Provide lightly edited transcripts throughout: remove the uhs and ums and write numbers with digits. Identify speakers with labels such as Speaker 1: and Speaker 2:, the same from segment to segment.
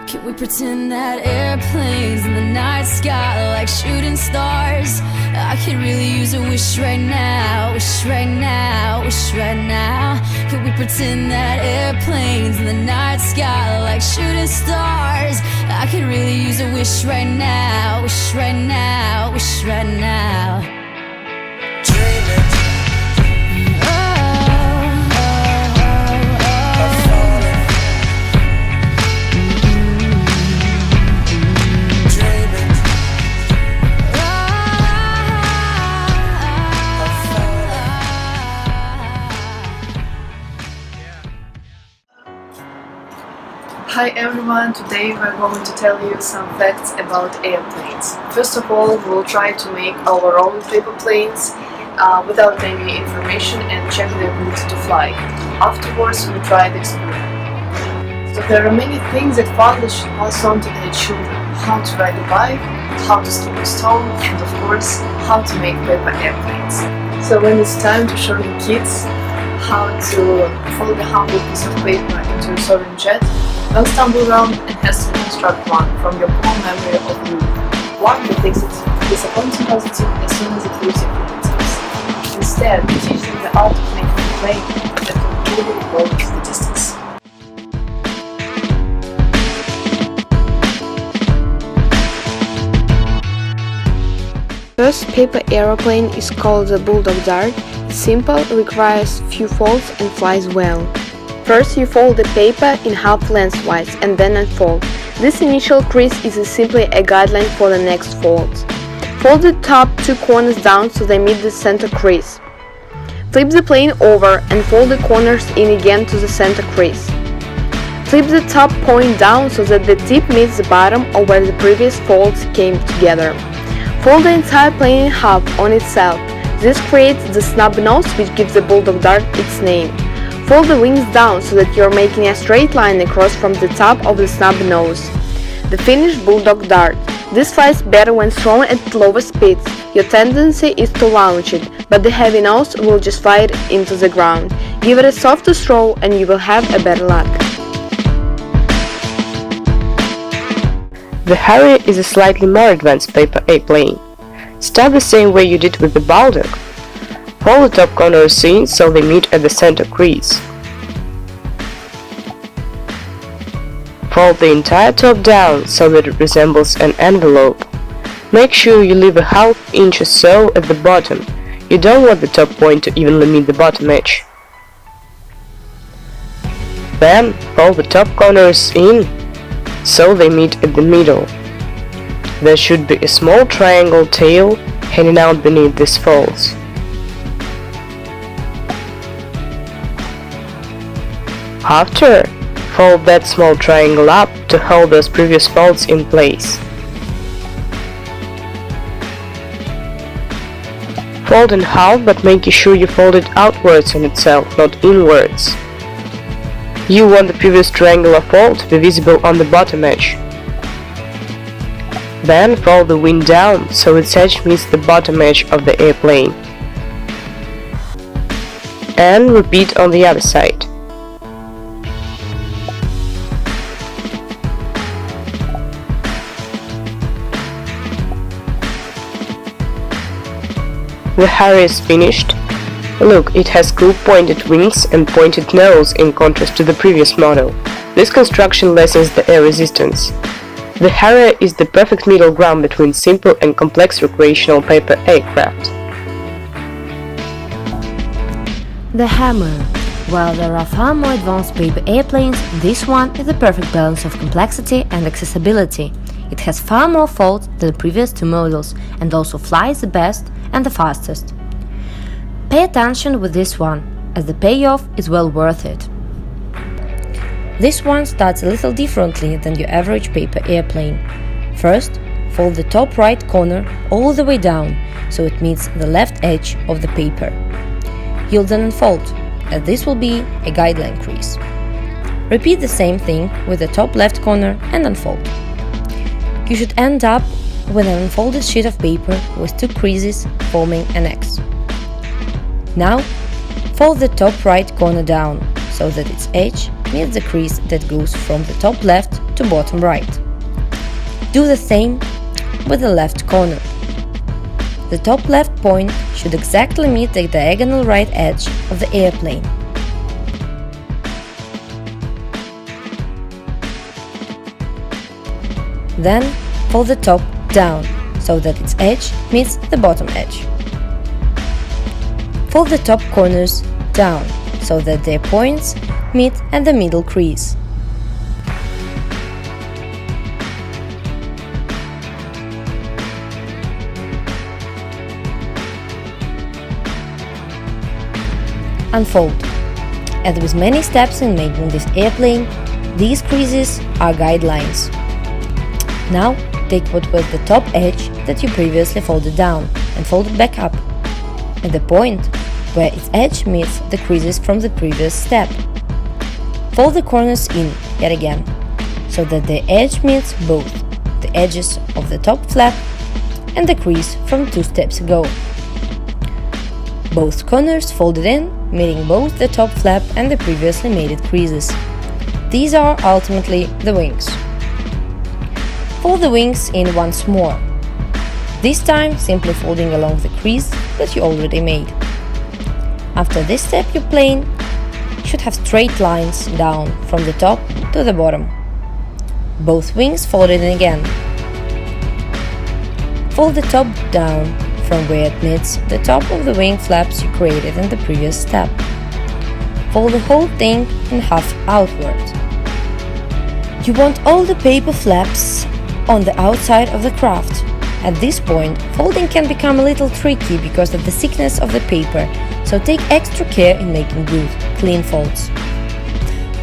Speaker 1: Can we pretend that airplanes in the night sky like shooting stars? I could really use a wish right now, wish right now, wish right now. Can we pretend that airplanes in the night sky like shooting stars? I could really use a wish right now, wish right now, wish right now.
Speaker 2: Dreaming.
Speaker 3: Hi everyone, today we're going to tell you some facts about airplanes. First of all, we'll try to make our own paper planes without any information and check their ability to fly. Afterwards, we'll try the experiment. So there are many things that fathers should pass on to their children. How to ride a bike, how to skip a stone, and of course, how to make paper airplanes. So when it's time to show your kids how to fold a humble piece of paper into a soaring jet, don't stumble around and has to construct one from your core memory of you. One that takes its disappointing positive as soon as it leaves your fingertips. Instead, teach them the art of making a plane that can truly go into the distance.
Speaker 4: First paper aeroplane is called the Bulldog Dart. It's simple, requires few folds and flies well. First, you fold the paper in half lengthwise and then unfold. This initial crease is simply a guideline for the next folds. Fold the top two corners down so they meet the center crease. Flip the plane over and fold the corners in again to the center crease. Flip the top point down so that the tip meets the bottom or where the previous folds came together. Fold the entire plane in half on itself. This creates the snub nose, which gives the Bulldog Dart its name. Fold the wings down so that you're making a straight line across from the top of the snub nose. The finished Bulldog Dart. This flies better when thrown at lower speeds. Your tendency is to launch it, but the heavy nose will just fly it into the ground. Give it a softer throw and you will have a better luck.
Speaker 5: The Harrier is a slightly more advanced paper airplane. Start the same way you did with the Bulldog. Fold the top corners in so they meet at the center crease. Fold the entire top down so that it resembles an envelope. Make sure you leave a half inch or so at the bottom. You don't want the top point to evenly meet the bottom edge. Then fold the top corners in so they meet at the middle. There should be a small triangle tail hanging out beneath these folds. After, fold that small triangle up to hold those previous folds in place. Fold in half, but making sure you fold it outwards on itself, not inwards. You want the previous triangular fold to be visible on the bottom edge. Then fold the wing down so its edge meets the bottom edge of the airplane. And repeat on the other side. The Harrier is finished. Look, it has cool pointed wings and pointed nose in contrast to the previous model. This construction lessens the air resistance. The Harrier is the perfect middle ground between simple and complex recreational paper aircraft.
Speaker 6: The Hammer. While there are far more advanced paper airplanes, this one is the perfect balance of complexity and accessibility. It has far more folds than the previous two models and also flies the best and the fastest. Pay attention with this one, as the payoff is well worth it. This one starts a little differently than your average paper airplane. First, fold the top right corner all the way down so it meets the left edge of the paper. You'll then unfold, as this will be a guideline crease. Repeat the same thing with the top left corner and unfold. You should end up with an unfolded sheet of paper with two creases forming an X. Now, fold the top right corner down so that its edge meets the crease that goes from the top left to bottom right. Do the same with the left corner. The top left point should exactly meet the diagonal right edge of the airplane. Then fold the top down so that its edge meets the bottom edge. Fold the top corners down so that their points meet at the middle crease. Unfold. As with many steps in making this airplane, these creases are guidelines. Now take what was the top edge that you previously folded down and fold it back up, at the point where its edge meets the creases from the previous step. Fold the corners in yet again, so that the edge meets both the edges of the top flap and the crease from 2 steps ago. Both corners folded in, meeting both the top flap and the previously mated creases. These are ultimately the wings. Fold the wings in once more, this time simply folding along the crease that you already made. After this step, your plane should have straight lines down from the top to the bottom. Both wings folded in again. Fold the top down from where it meets the top of the wing flaps you created in the previous step. Fold the whole thing in half outward. You want all the paper flaps on the outside of the craft. At this point, folding can become a little tricky because of the thickness of the paper, so take extra care in making good, clean folds.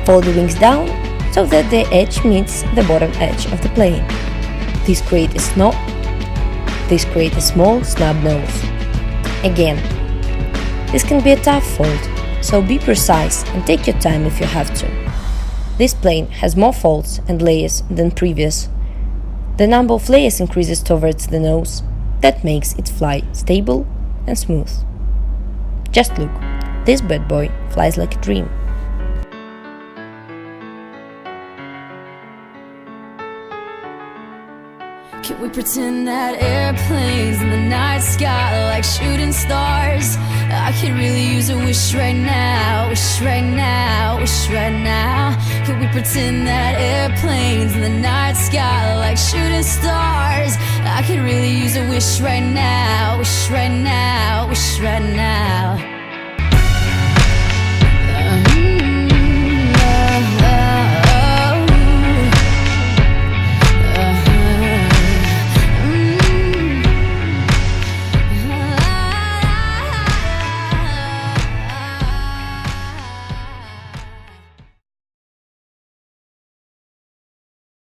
Speaker 6: Fold the wings down so that their edge meets the bottom edge of the plane. This creates a small snub nose. Again, this can be a tough fold, so be precise and take your time if you have to. This plane has more folds and layers than previous. The number of layers increases towards the nose. That makes it fly stable and smooth. Just look, this bad boy flies like a dream.
Speaker 1: Can we pretend that airplanes in the night sky like shooting stars? I could really use a wish right now, wish right now, wish right now. Can we pretend that airplanes in the night sky like shooting stars? I could really use a wish right now, wish right now, wish right now.